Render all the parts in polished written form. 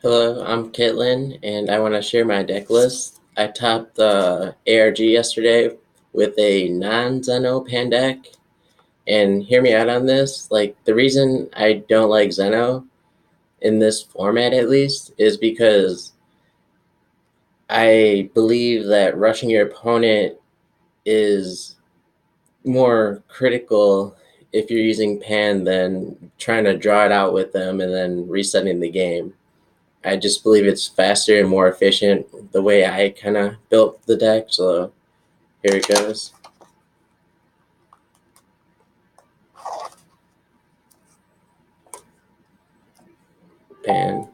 Hello, I'm Caitlin, and I want to share my deck list. I topped the ARG yesterday with a non-zen-oh pan deck, and hear me out on this. Like, the reason I don't like zen-oh, in this format at least, is because I believe that rushing your opponent is more critical if you're using pan than trying to draw it out with them and then resetting the game. I just believe it's faster and more efficient the way I kind of built the deck. So here it goes. Pan.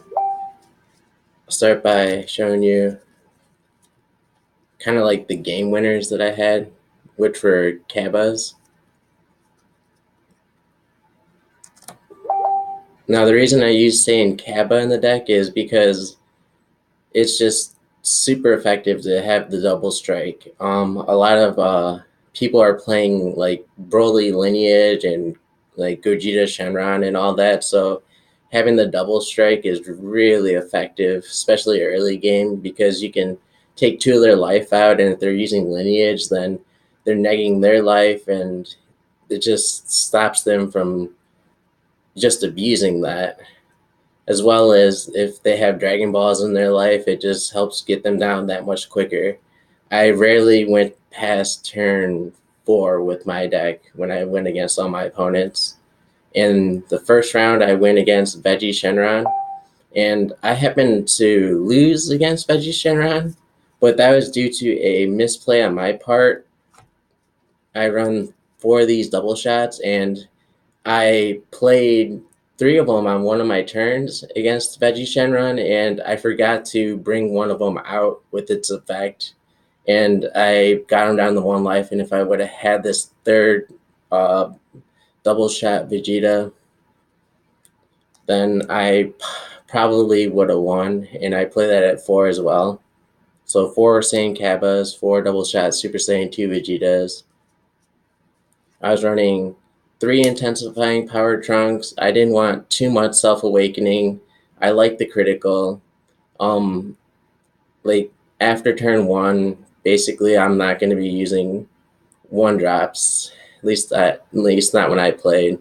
I'll start by showing you kind of like the game winners that I had, which were Cabas. Now, the reason I use saying Kaba in the deck is because it's just super effective to have the double strike. A lot of people are playing like Broly Lineage and like Gogeta Shenron and all that, so having the double strike is really effective, especially early game, because you can take two of their life out, and if they're using Lineage, then they're negging their life, and it just stops them from just abusing that, as well as if they have Dragon Balls in their life, it just helps get them down that much quicker. I rarely went past turn 4 with my deck when I went against all my opponents. In the first round, I went against Veggie Shenron, and I happened to lose against Veggie Shenron, but that was due to a misplay on my part. I run 4 of these double shots, and I played 3 of them on one of my turns against Veggie Shenron, and I forgot to bring one of them out with its effect, and I got him down to 1 life. And if I would have had this third uh, double shot Vegeta, then I probably would have won. And I play that at 4 as well. So 4 Saiyan Kabbas, 4 double shot Super Saiyan 2 Vegetas. I was running 3 intensifying power trunks. I didn't want too much self awakening. I like the critical. Um, like after turn 1, basically I'm not going to be using 1 drops. At least not when I played.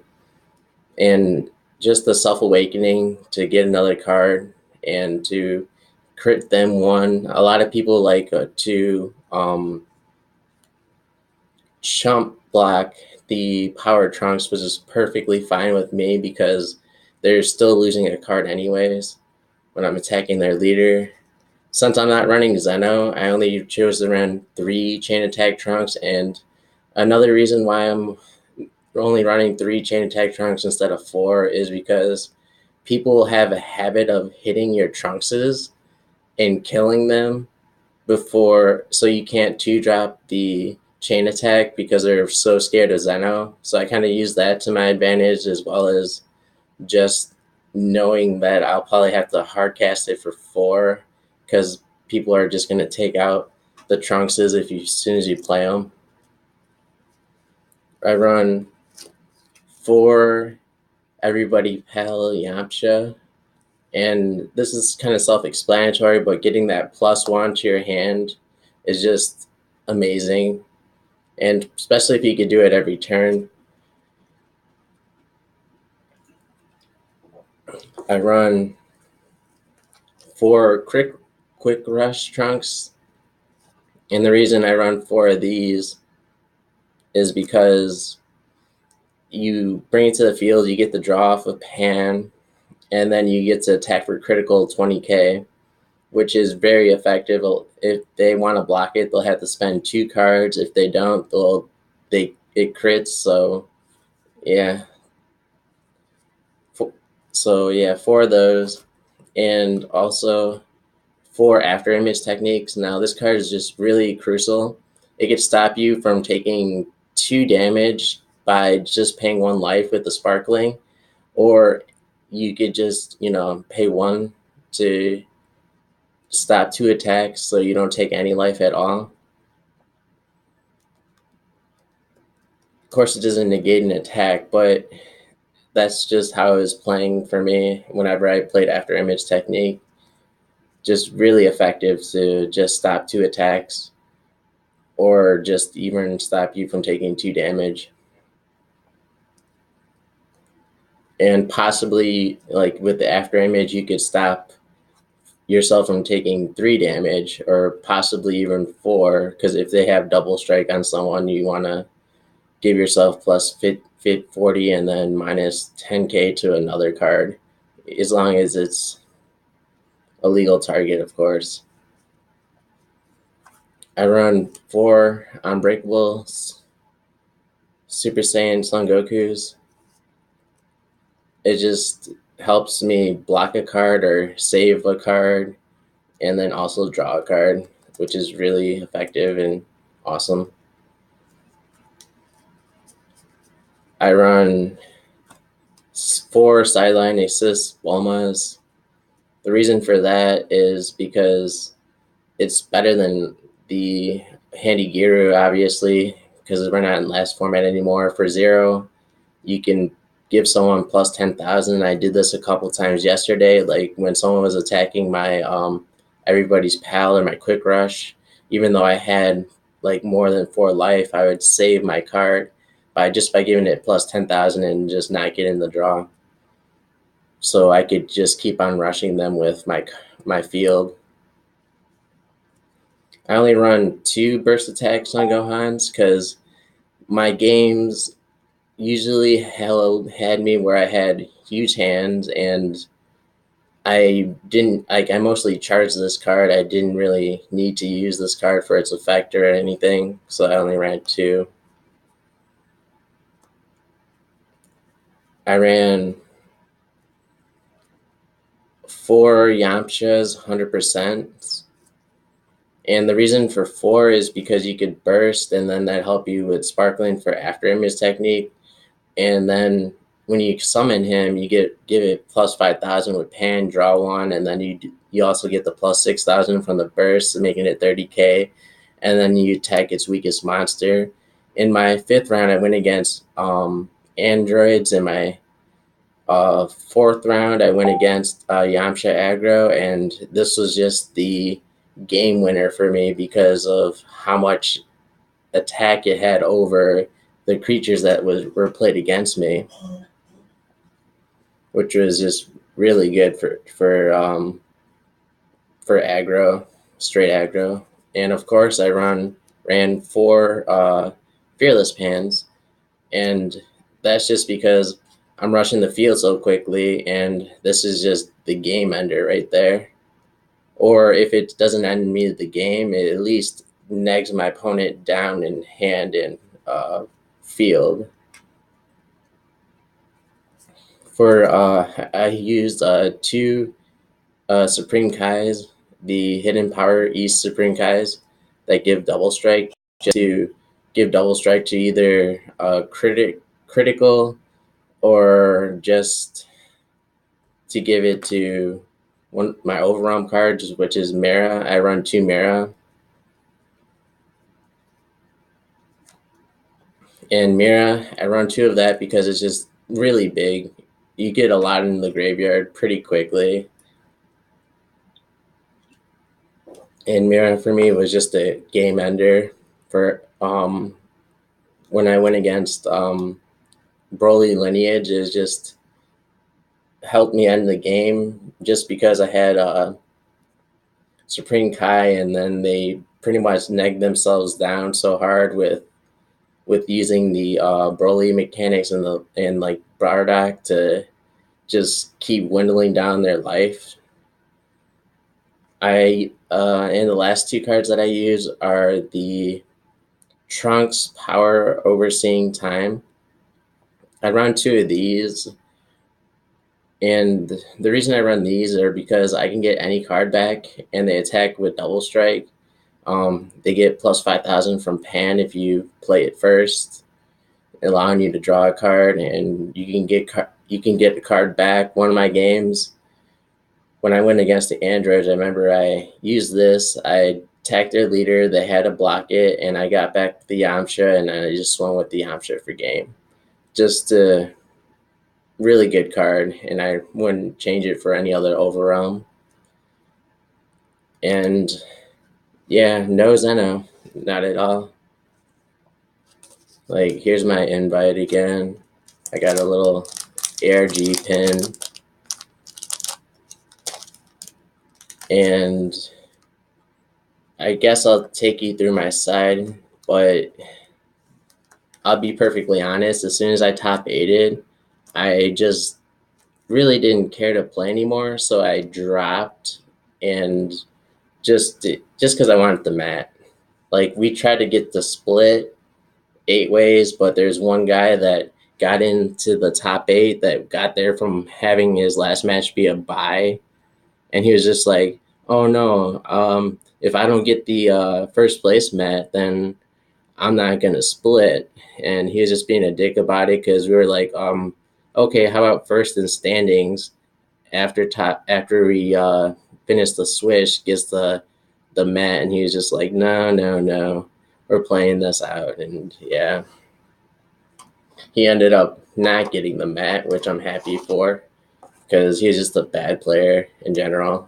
And just the self awakening to get another card and to crit them 1. A lot of people like to chump block the power trunks, which is perfectly fine with me because they're still losing a card anyways when I'm attacking their leader. Since I'm not running zen-oh, I only chose to run 3 chain attack trunks, and another reason why I'm only running 3 chain attack trunks instead of 4 is because people have a habit of hitting your trunkses and killing them before, so you can't 2-drop the chain attack because they're so scared of zen-oh. So I kind of use that to my advantage, as well as just knowing that I'll probably have to hard cast it for 4 because people are just going to take out the trunkses as soon as you play them. I run 4 Everybody Pal Yamcha, and this is kind of self-explanatory, but getting that +1 to your hand is just amazing, and especially if you could do it every turn. I run 4 quick rush trunks, and the reason I run 4 of these is because you bring it to the field, you get the draw off of pan, and then you get to attack for critical 20k, which is very effective. If they want to block it, they'll have to spend 2 cards. If they don't, it crits. So yeah, yeah, 4 of those, and also 4 after image techniques. Now this card is just really crucial. It could stop you from taking 2 damage by just paying 1 life with the sparkling, or you could just pay 1 to stop 2 attacks so you don't take any life at all. Of course, it doesn't negate an attack, but that's just how it was playing for me whenever I played after image technique. Just really effective to just stop 2 attacks or just even stop you from taking 2 damage. And possibly, like with the after image, you could stop yourself from taking 3 damage or possibly even 4, because if they have double strike on someone, you want to give yourself plus fit 40 and then minus 10k to another card, as long as it's a legal target, of course. I run 4 Unbreakable Super Saiyan Son Gokus. It just helps me block a card or save a card and then also draw a card, which is really effective and awesome. I run 4 Sideline Assist Bulmas. The reason for that is because it's better than the Handy Giru, obviously, because we're not in last format anymore. For 0, you can give someone plus 10,000. I did this a couple times yesterday, like when someone was attacking my everybody's pal or my quick rush. Even though I had like more than 4 life, I would save my card by giving it plus 10,000 and just not getting the draw. So I could just keep on rushing them with my field. I only run 2 burst attacks on Gohans because my games usually had me where I had huge hands, and I mostly charged this card. I didn't really need to use this card for its effect or anything, so I only ran 2. I ran 4 Yamchas 100%. And the reason for 4 is because you could burst, and then that help you with sparkling for after image technique. And then when you summon him, you give it plus 5,000 with pan, draw 1, and then you also get the plus 6,000 from the burst, making it 30k. And then you attack its weakest monster. In my 5th round, I went against androids. In my 4th round, I went against Yamcha aggro, and this was just the game winner for me because of how much attack it had over the creatures that were played against me, which was just really good for aggro, straight aggro. And of course, I ran 4 fearless pans, and that's just because I'm rushing the field so quickly, and this is just the game ender right there. Or if it doesn't end me the game, it at least negs my opponent down in hand and field. I used 2 Supreme Kais, the Hidden Power East Supreme Kais, that give double strike, just to give double strike to either critical or just to give it to my overwhelm card, which is Mara. I run 2 Mara. And Mira, I run 2 of that because it's just really big. You get a lot in the graveyard pretty quickly. And Mira for me was just a game ender for when I went against Broly Lineage. It just helped me end the game just because I had Supreme Kai, and then they pretty much negged themselves down so hard with using the Broly mechanics and like Bardock to just keep dwindling down their life. And the last 2 cards that I use are the Trunks Power Overseeing Time. I run 2 of these, and the reason I run these are because I can get any card back, and they attack with double strike. They get plus 5,000 from Pan if you play it first, allowing you to draw a card, and you can get the card back. One of my games, when I went against the androids, I remember I used this. I attacked their leader. They had to block it, and I got back the Yamcha, and I just went with the Yamcha for game. Just a really good card, and I wouldn't change it for any other overrealm. And yeah, no zen-oh, not at all. Like, here's my invite again. I got a little ARG pin. And I guess I'll take you through my side, but I'll be perfectly honest. As soon as I top 8'd, I just really didn't care to play anymore. So I dropped, and just because I wanted the mat. Like, we tried to get the split 8 ways, but there's one guy that got into the top 8 that got there from having his last match be a bye, and he was just like, "Oh no, if I don't get the first place mat, then I'm not gonna split." And he was just being a dick about it because we were like, okay, how about first in standings after we finish the switch gets the mat, and he was just like, no, we're playing this out. And yeah, he ended up not getting the mat, which I'm happy for because he's just a bad player in general.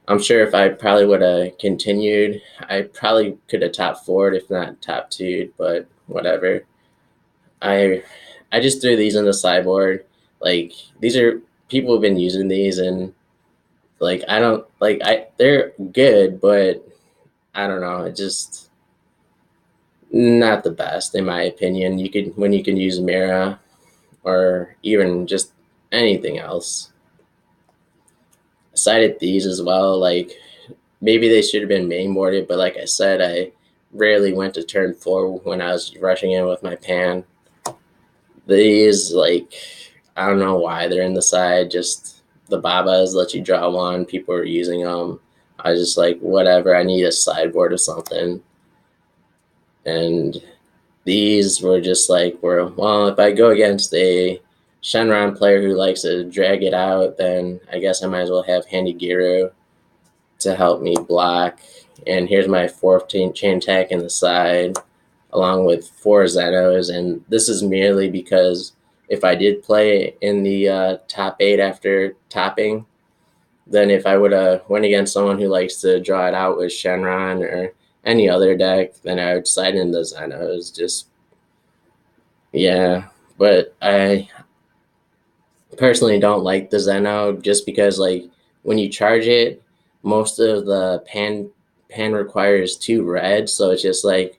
I'm sure if I probably would have continued, I probably could have top 4'd, if not top 2'd, but whatever. I I just threw these in the sideboard. Like, these are people have been using these, and like, I don't like they're good, but I don't know, it just not the best in my opinion. You can use Mira or even just anything else. I cited these as well. Like, maybe they should have been mainboarded, but like I said, I rarely went to turn 4 when I was rushing in with my pan. These, like, I don't know why they're in the side. Just the Babas let you draw one. People are using them. I was just like, whatever. I need a sideboard or something. And these were just like, well, if I go against a Shenron player who likes to drag it out, then I guess I might as well have Handy Giru to help me block. And here's my 4th chain attack in the side, along with 4 zen-ohs. And this is merely because if I did play in the top 8 after topping, then if I would have went against someone who likes to draw it out with Shenron or any other deck, then I would side in the zen-ohs. Just, yeah. But I personally don't like the zen-oh just because, like, when you charge it, most of the pan requires 2 red, so it's just like,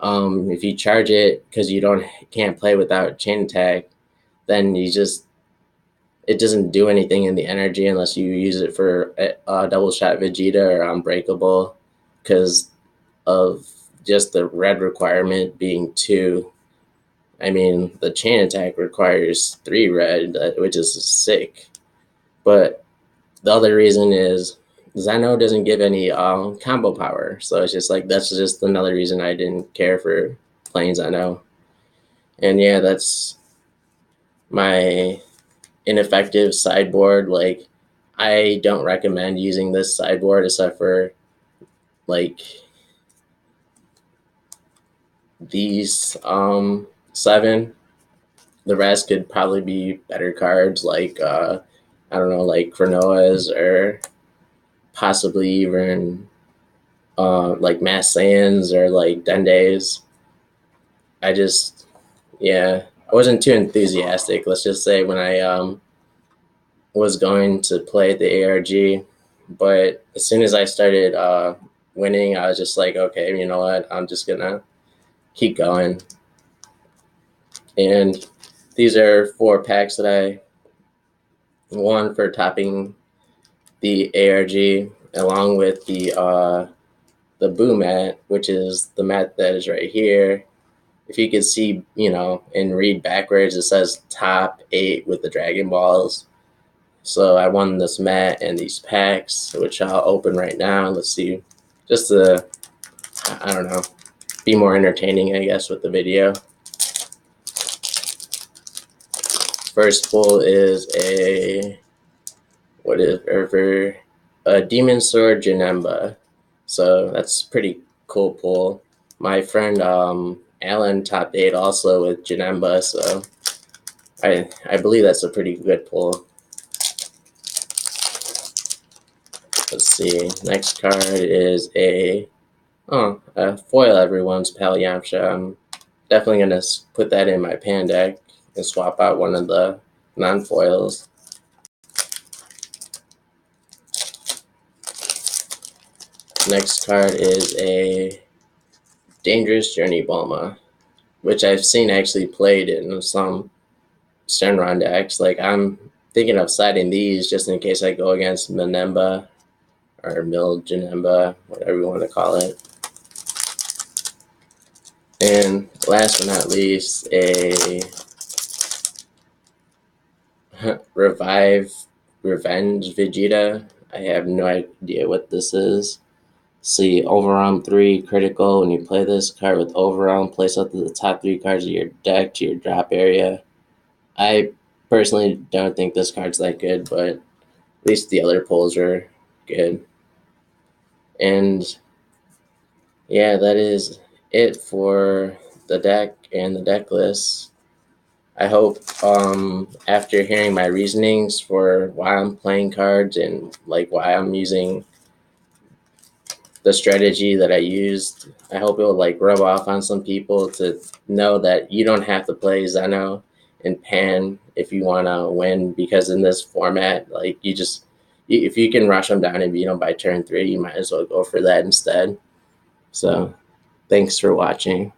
if you charge it because you can't play without chain attack, then it doesn't do anything in the energy unless you use it for a double shot Vegeta or Unbreakable, because of just the red requirement being 2. I mean, the chain attack requires 3 red, which is sick. But the other reason is zen-oh doesn't give any combo power. So it's just like, that's just another reason I didn't care for playing zen-oh. And yeah, that's my ineffective sideboard. Like, I don't recommend using this sideboard except for like these 7. The rest could probably be better cards, like I don't know, like Chronoas, or possibly even like Mass Saiyans or like Dendays. I just, yeah, I wasn't too enthusiastic, let's just say, when I was going to play the ARG. But as soon as I started winning, I was just like, okay, you know what? I'm just going to keep going. And these are 4 packs that I won for topping the ARG, along with the Boo mat, which is the mat that is right here. If you could see, and read backwards, it says top 8 with the Dragon Balls. So I won this mat and these packs, which I'll open right now. Let's see, just to, I don't know, be more entertaining, I guess, with the video. First pull is a Demon Sword Janemba. So that's pretty cool pull. My friend Alan top 8 also with Janemba, so I believe that's a pretty good pull. Let's see. Next card is a foil everyone's Pal Yamcha. I'm definitely gonna put that in my pan deck and swap out one of the non-foils. Next card is a Dangerous Journey Bulma, which I've seen actually played in some Shenron decks. Like, I'm thinking of siding these just in case I go against Manemba or Mil Janemba, whatever you want to call it. And last but not least, a Revive Revenge Vegeta. I have no idea what this is. See, Overwhelm 3 critical. When you play this card with Overwhelm, place up to the top 3 cards of your deck to your drop area. I personally don't think this card's that good, but at least the other pulls are good. And yeah, that is it for the deck and the deck list. I hope after hearing my reasonings for why I'm playing cards and like why I'm using the strategy that I used, I hope it will like rub off on some people to know that you don't have to play Zen-oh and Pan if you want to win, because in this format, like if you can rush them down and beat them by turn 3, you might as well go for that instead. So thanks for watching.